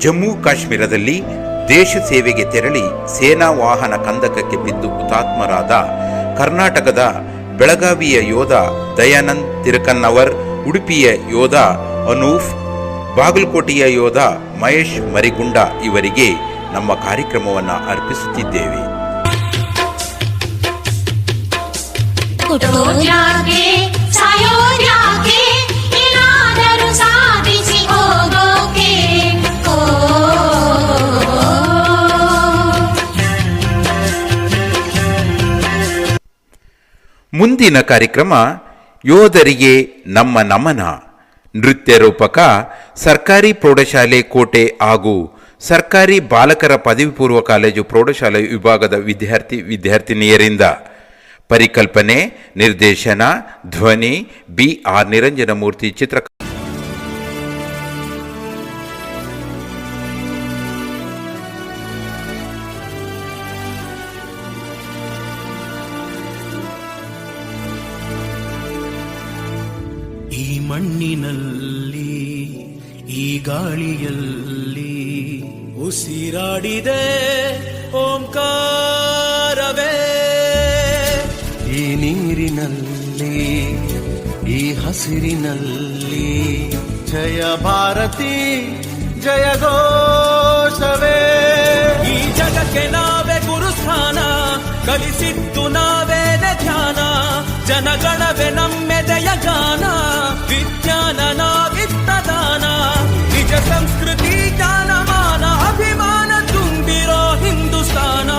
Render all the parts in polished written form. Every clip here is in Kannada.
ಜಮ್ಮು ಕಾಶ್ಮೀರದಲ್ಲಿ ದೇಶ ಸೇವೆಗೆ ತೆರಳಿ ಸೇನಾ ವಾಹನ ಕಂದಕಕ್ಕೆ ಬಿದ್ದು ಹುತಾತ್ಮರಾದ ಕರ್ನಾಟಕದ ಬೆಳಗಾವಿಯ ಯೋಧ ದಯಾನಂದ್ ತಿರಕನ್ನವರ್, ಉಡುಪಿಯ ಯೋಧ ಅನೂಫ್, ಬಾಗಲಕೋಟೆಯ ಯೋಧ ಮಹೇಶ್ ಮರಿಗುಂಡ ಇವರಿಗೆ ನಮ್ಮ ಕಾರ್ಯಕ್ರಮವನ್ನು ಅರ್ಪಿಸುತ್ತಿದ್ದೇವೆ. ಮುಂದಿನ ಕಾರ್ಯಕ್ರಮ ಯೋಧರಿಗೆ ನಮ್ಮ ನಮನ. ನೃತ್ಯ ರೂಪಕ ಸರ್ಕಾರಿ ಪ್ರೌಢಶಾಲೆ ಕೋಟೆ ಹಾಗೂ ಸರ್ಕಾರಿ ಬಾಲಕರ ಪದವಿ ಪೂರ್ವ ಕಾಲೇಜು ಪ್ರೌಢಶಾಲೆ ವಿಭಾಗದ ವಿದ್ಯಾರ್ಥಿನಿಯರಿಂದ ಪರಿಕಲ್ಪನೆ, ನಿರ್ದೇಶನ, ಧ್ವನಿ BR ನಿರಂಜನಮೂರ್ತಿ. ಚಿತ್ರ ಈ ಮಣ್ಣಿನಲ್ಲಿ, ಈ ಗಾಳಿಯಲ್ಲಿ ಉಸಿರಾಡಿದೆ ಓಂಕಾರವೇ. ಈ ನೀರಿನಲ್ಲಿ, ಈ ಹಸಿರಿನಲ್ಲಿ ಜಯ ಭಾರತಿ ಜಯ ಘೋಷವೇ. ಈ ಜಗಕ್ಕೆ ನಾವೇ ಗುರುಸ್ಥಾನ, ಕಲಿಸಿದ್ದು ನಾವೇನೆ ಧ್ಯಾನ. ಜನಗಣವೇ ನಮ್ಮೆದೆಯ ಗಾನ, ವಿಜ್ಞಾನ ನಾವಿತ್ತ ದಾನ. ನಿಜ ಸಂಸ್ಕೃತಿ ಜ್ಞಾನಮಾನ, ಅಭಿಮಾನ ತುಂಬಿರೋ ಹಿಂದೂಸ್ತಾನ.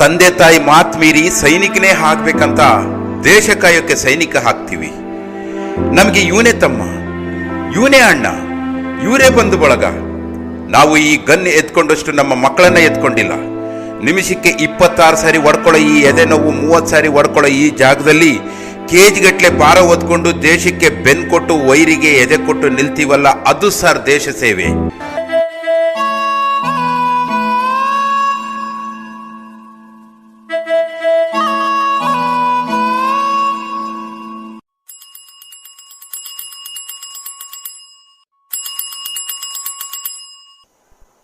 ತಂದೆ ತಾಯಿ ಮಾತ್ ಮೀರಿ ಸೈನಿಕನೇ ಹಾಕ್ಬೇಕಂತ ದೇಶ ಕಾಯೋಕ್ಕೆ ಸೈನಿಕ ಹಾಕ್ತೀವಿ. ನಮಗೆ ಇವನೇ ತಮ್ಮ, ಇವನೇ ಅಣ್ಣ, ಇವರೇ ಬಂಧು ಬಳಗ. ನಾವು ಈ ಗನ್ ಎತ್ಕೊಂಡಷ್ಟು ನಮ್ಮ ಮಕ್ಕಳನ್ನ ಎತ್ಕೊಂಡಿಲ್ಲ. ನಿಮಿಷಕ್ಕೆ 26 ಸಾರಿ ಹೊಡ್ಕೊಳ್ಳೋ ಈ ಎದೆ ನೋವು, 30 ಸಾರಿ ಹೊಡ್ಕೊಳ್ಳೋ ಈ ಜಾಗದಲ್ಲಿ ಕೇಜ್ಗಟ್ಲೆ ಭಾರ ಹೊತ್ಕೊಂಡು ದೇಶಕ್ಕೆ ಬೆನ್ ಕೊಟ್ಟು ವೈರಿಗೆ ಎದೆ ಕೊಟ್ಟು ನಿಲ್ತೀವಲ್ಲ, ಅದು ಸರ್ ದೇಶ ಸೇವೆ.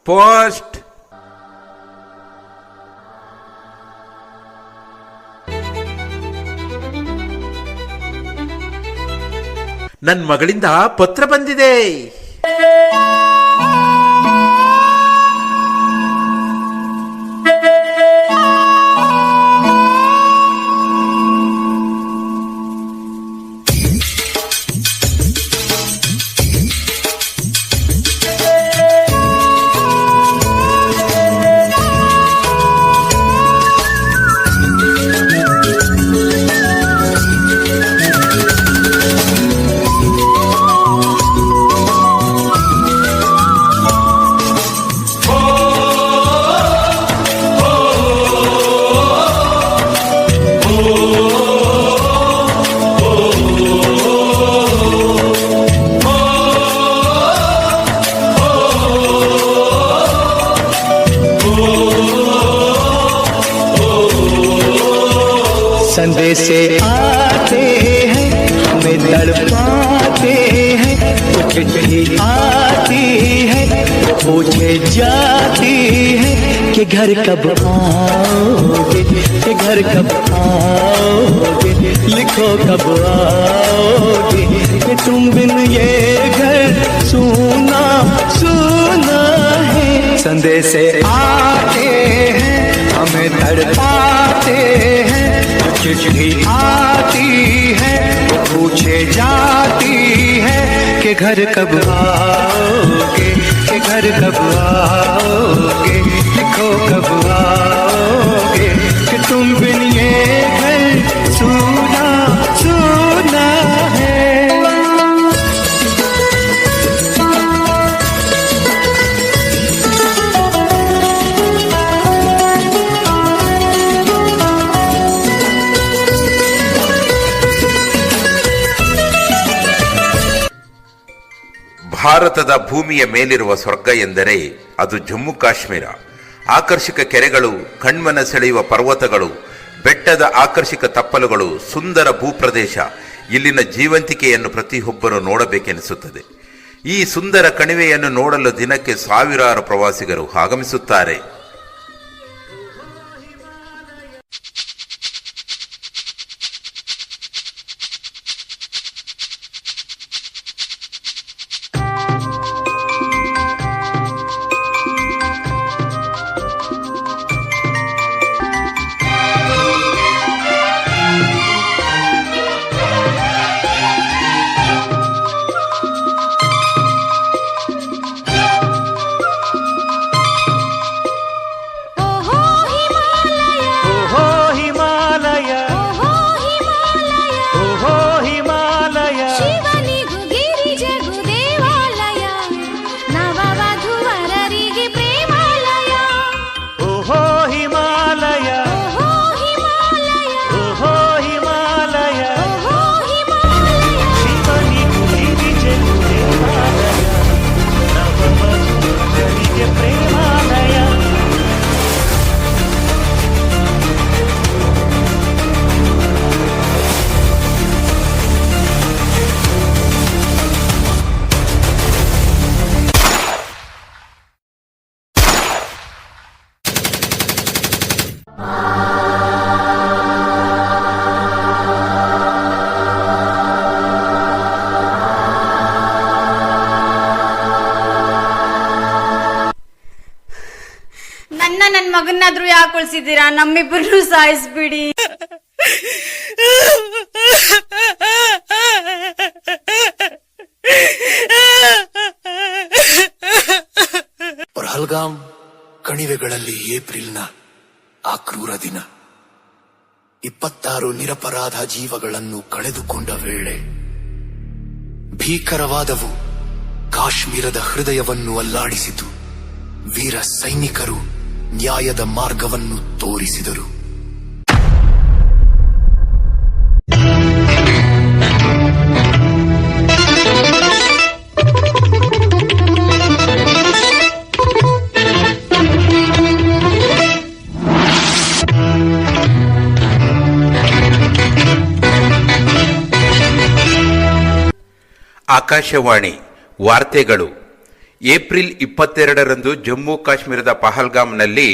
ಪೋಸ್ಟ್. ನನ್ನ ಮಗಳಿಂದ ಪತ್ರ ಬಂದಿದೆ. संदेश आते हैं, हमें तड़पाते हैं. कुछ चिट्ठी आती है, पूछे जाती है कि घर कब आओगे, कि घर कब आओगे. लिखो कब आओगे, कि तुम बिन ये घर सुना सुना है. संदेश आते हैं, हमें तड़पाते हैं. चिट्ठी आती है, पूछे जाती है कि घर कब आओगे, कि घर कब आओगे. लिखो कब आओगे, कि तुम बिन ये घर सुना सुना है. ಭಾರತದ ಭೂಮಿಯ ಮೇಲಿರುವ ಸ್ವರ್ಗ ಎಂದರೆ ಅದು ಜಮ್ಮು ಕಾಶ್ಮೀರ. ಆಕರ್ಷಕ ಕೆರೆಗಳು, ಕಣ್ಮನ ಸೆಳೆಯುವ ಪರ್ವತಗಳು, ಬೆಟ್ಟದ ಆಕರ್ಷಕ ತಪ್ಪಲುಗಳು, ಸುಂದರ ಭೂಪ್ರದೇಶ, ಇಲ್ಲಿನ ಜೀವಂತಿಕೆಯನ್ನು ಪ್ರತಿಯೊಬ್ಬರು ನೋಡಬೇಕೆನಿಸುತ್ತದೆ. ಈ ಸುಂದರ ಕಣಿವೆಯನ್ನು ನೋಡಲು ದಿನಕ್ಕೆ ಸಾವಿರಾರು ಪ್ರವಾಸಿಗರು ಆಗಮಿಸುತ್ತಾರೆ. ನನ್ ಮಗನಾದ್ರೂ ಯಾಕೆ ಉಳಿಸಿದ್ದೀರಾ? ನಮ್ಮಿಬ್ಬರನ್ನು ಸಾಯಿಸ್ಬಿಡಿ. ಪಹಲ್ಗಾಮ್ ಕಣಿವೆಗಳಲ್ಲಿ ಏಪ್ರಿಲ್ನ ಆ ಕ್ರೂರ ದಿನ 26 ನಿರಪರಾಧ ಜೀವಗಳನ್ನು ಕಳೆದುಕೊಂಡ ವೇಳೆ ಭೀಕರವಾದವು ಕಾಶ್ಮೀರದ ಹೃದಯವನ್ನು ಅಲ್ಲಾಡಿಸಿತು. ವೀರ ಸೈನಿಕರು ನ್ಯಾಯದ ಮಾರ್ಗವನ್ನು ತೋರಿಸಿದರು. ಆಕಾಶವಾಣಿ ವಾರ್ತೆಗಳು. ಏಪ್ರಿಲ್ 22ರಂದು ಜಮ್ಮು ಕಾಶ್ಮೀರದ ಪಹಲ್ಗಾಮ್ನಲ್ಲಿ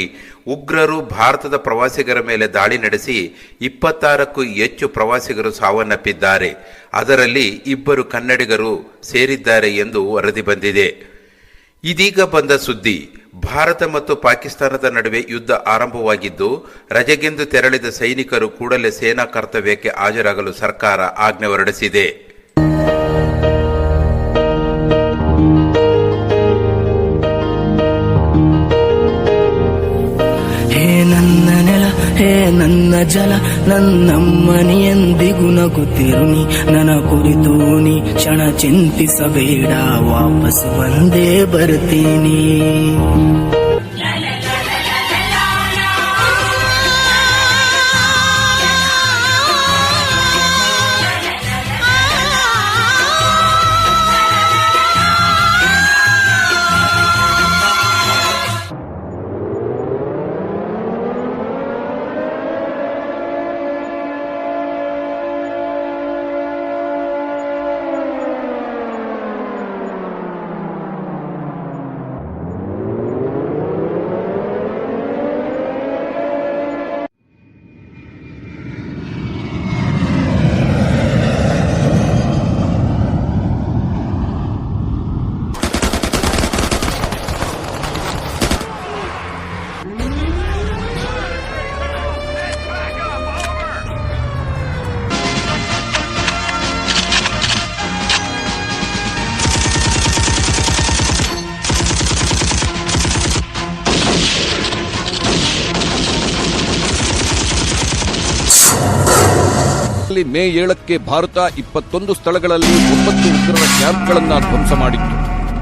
ಉಗ್ರರು ಭಾರತದ ಪ್ರವಾಸಿಗರ ಮೇಲೆ ದಾಳಿ ನಡೆಸಿ 26ಕ್ಕೂ ಹೆಚ್ಚು ಪ್ರವಾಸಿಗರು ಸಾವನ್ನಪ್ಪಿದ್ದಾರೆ. ಅದರಲ್ಲಿ 2 ಕನ್ನಡಿಗರು ಸೇರಿದ್ದಾರೆ ಎಂದು ವರದಿ ಬಂದಿದೆ. ಇದೀಗ ಬಂದ ಸುದ್ದಿ. ಭಾರತ ಮತ್ತು ಪಾಕಿಸ್ತಾನದ ನಡುವೆ ಯುದ್ಧ ಆರಂಭವಾಗಿದ್ದು, ರಜೆಗೆಂದು ತೆರಳಿದ ಸೈನಿಕರು ಕೂಡಲೇ ಸೇನಾ ಕರ್ತವ್ಯಕ್ಕೆ ಹಾಜರಾಗಲು ಸರ್ಕಾರ ಆಜ್ಞೆ ಹೊರಡಿಸಿದೆ. ನನ್ನ ನೆಲ ಹೇ ನನ್ನ ಜಲ ನನ್ನಮ್ಮನಿ ಎಂದಿಗೂ ನಗುತ್ತಿರುನಿ. ನನ್ನ ಕುರಿತು ನೀ ಕ್ಷಣ ಚಿಂತಿಸಬೇಡ, ವಾಪಸ್ ಬಂದೇ ಬರ್ತೀನಿ. ಮೇ 7ಕ್ಕೆ ಭಾರತ 21 ಸ್ಥಳಗಳಲ್ಲಿ 9 ಉಗ್ರರ ಕ್ಯಾಂಪ್ಗಳನ್ನು ಧ್ವಂಸ ಮಾಡಿತ್ತು.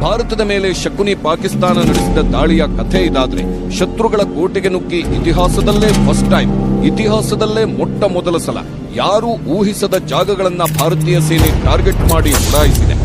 ಭಾರತದ ಮೇಲೆ ಶಕುನಿ ಪಾಕಿಸ್ತಾನ ನಡೆಸಿದ ದಾಳಿಯ ಕಥೆ ಇದಾದ್ರೆ, ಶತ್ರುಗಳ ಕೋಟೆಗೆ ನುಗ್ಗಿ ಇತಿಹಾಸದಲ್ಲೇ ಫಸ್ಟ್ ಟೈಮ್, ಇತಿಹಾಸದಲ್ಲೇ ಮೊಟ್ಟ ಮೊದಲ ಸಲ ಯಾರೂ ಊಹಿಸದ ಜಾಗಗಳನ್ನ ಭಾರತೀಯ ಸೇನೆ ಟಾರ್ಗೆಟ್ ಮಾಡಿ ಉಡಾಯಿಸಿದೆ.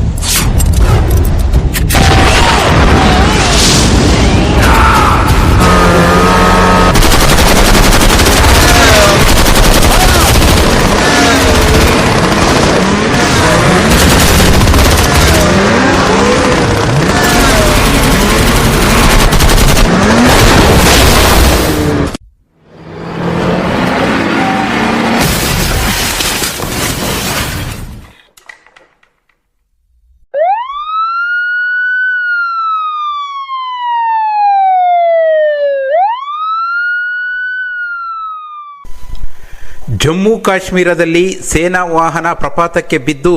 ಜಮ್ಮು ಕಾಶ್ಮೀರದಲ್ಲಿ ಸೇನಾ ವಾಹನ ಪ್ರಪಾತಕ್ಕೆ ಬಿದ್ದು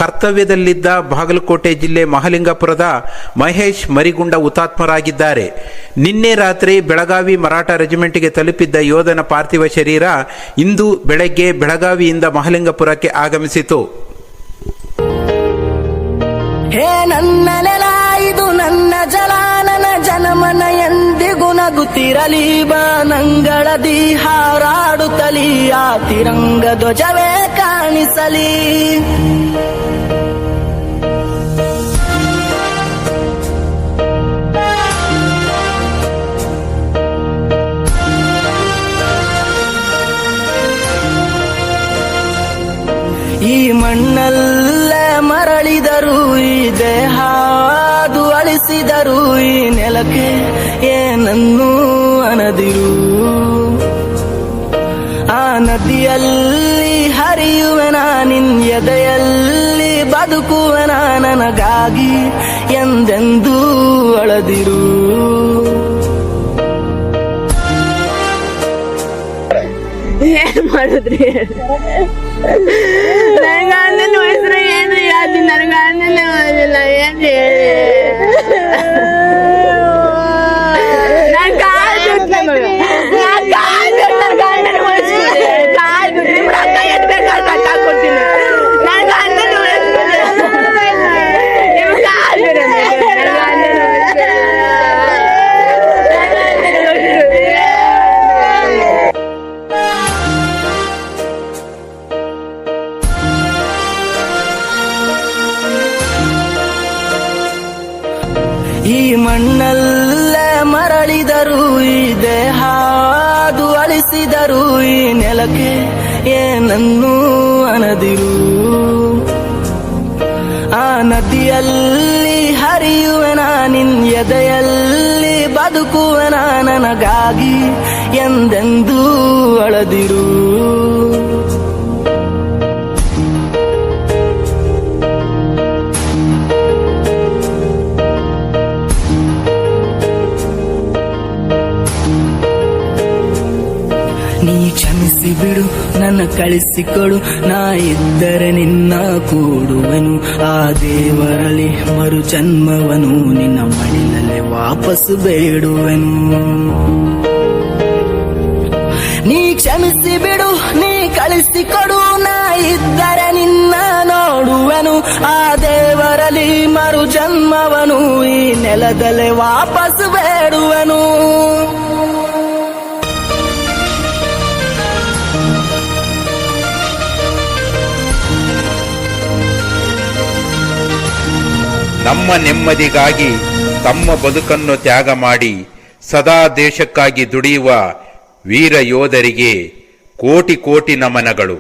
ಕರ್ತವ್ಯದಲ್ಲಿದ್ದ ಬಾಗಲಕೋಟೆ ಜಿಲ್ಲೆ ಮಹಲಿಂಗಪುರದ ಮಹೇಶ್ ಮರಿಗುಂಡ ಹುತಾತ್ಮರಾಗಿದ್ದಾರೆ. ನಿನ್ನೆ ರಾತ್ರಿ ಬೆಳಗಾವಿ ಮರಾಠ ರೆಜಿಮೆಂಟ್ಗೆ ತಲುಪಿದ್ದ ಯೋಧನ ಪಾರ್ಥಿವ ಶರೀರ ಇಂದು ಬೆಳಗ್ಗೆ ಬೆಳಗಾವಿಯಿಂದ ಮಹಲಿಂಗಪುರಕ್ಕೆ ಆಗಮಿಸಿತು. ಹೇ ನನ್ನ ನೆಲ ಇದು ನನ್ನ ಜಲ, ನನ್ನ ಜನಮನ ಎಂದಿಗೂ ನಗುತ್ತಿರಲಿ, ಬಾನಂಗಳದಿ ಹಾರಾಡುತ್ತಲಿ, ಆ ತಿರಂಗ ಧ್ವಜವೇ ಕಾಣಿಸಲಿ. ಈ ಮಣ್ಣಲ್ಲೇ ಮರಳಿದರು, ಈ ದೇಹ ಅದು ಅಳಿಸಿದರು, ಈ ನೆಲಕ್ಕೆ ಏನನ್ನೂ ಅನದಿರು. ಆ ನದಿಯಲ್ಲಿ ಹರಿಯುವೆನ, ನಿನ್ ಎದೆಯಲ್ಲಿ ಬದುಕುವೆನ, ನನಗಾಗಿ ಎಂದೆಂದೂ ಅಳದಿರು. ಏನ್ ಮಾಡುದ್ರಿ? ನನ್ ಗಂಡನ ಹೆಸರು ಏನ್ರಿ ಯಾವ್ದು? ನನ್ ಗಂಡನೇ ಓದಿಲ್ಲ, ಏನ್ ಹೇಳಿ? ನಾನ್ ಕಾಲ್ ಬಿಟ್ಟು ನನ್ ಗಂಡನ ಉಳಿಸ್ಬಿಡಿ, ಕಾಲ್ ಬಿಟ್ಟು ನಿಮ್ ಅಕ್ಕ ಎದ್ ಬೇಕಾದ್ರೆ ಕಟ್ಟಾಕೊಡ್ತೀನಿ. ನನ್ ಗಂಡನ ಉಳಿಸ್ಬಿಡಿ, ನಿಮ್ ಕಾಲ್ ಬಿಡಿ, ನನ್ ಗಂಡನ ಉಳಿಸ್ಬಿಡಿ. ಈ ಮಣ್ಣಲ್ಲೇ ಮರಳಿದರು, ಈ ದೇಹ ಅದು ಅಳಿಸಿದರು, ಈ ನೆಲಕ್ಕೆ ಏನನ್ನೂ ಅನದಿರು. ಆ ನದಿಯಲ್ಲಿ ಹರಿಯುವೆನ, ನಿನ್ ಎದೆಯಲ್ಲಿ ಬದುಕುವೆನ, ನನಗಾಗಿ ಎಂದೆಂದೂ ಅಳದಿರು. ನೀ ಕ್ಷಮಿಸಿ ಬಿಡು, ನನ್ನ ಕಳಿಸಿಕೊಡು, ನಾ ಇದ್ದರೆ ನಿನ್ನ ಕೂಡುವೆನು. ಆ ದೇವರಲ್ಲಿ ಮರು ಜನ್ಮವನು, ನಿನ್ನ ಮಡಿಲಲ್ಲೇ ವಾಪಸ್ಸು ಬೇಡುವೆನು. ನೀ ಕ್ಷಮಿಸಿ ಬಿಡು, ನೀ ಕಳಿಸಿಕೊಡು, ನಾ ಇದ್ದರೆ ನಿನ್ನ ನೋಡುವೆನು. ಆ ದೇವರಲ್ಲಿ ಮರು ಜನ್ಮವನು, ಈ ನೆಲದಲ್ಲೇ ವಾಪಸ್ಸು ಬೇಡುವೆನು. ನಮ್ಮ ನೆಮ್ಮದಿಗಾಗಿ ತಮ್ಮ ಬದುಕನ್ನು ತ್ಯಾಗ ಮಾಡಿ ಸದಾ ದೇಶಕ್ಕಾಗಿ ದುಡಿಯುವ ವೀರ ಯೋಧರಿಗೆ ಕೋಟಿ ಕೋಟಿ ನಮನಗಳು.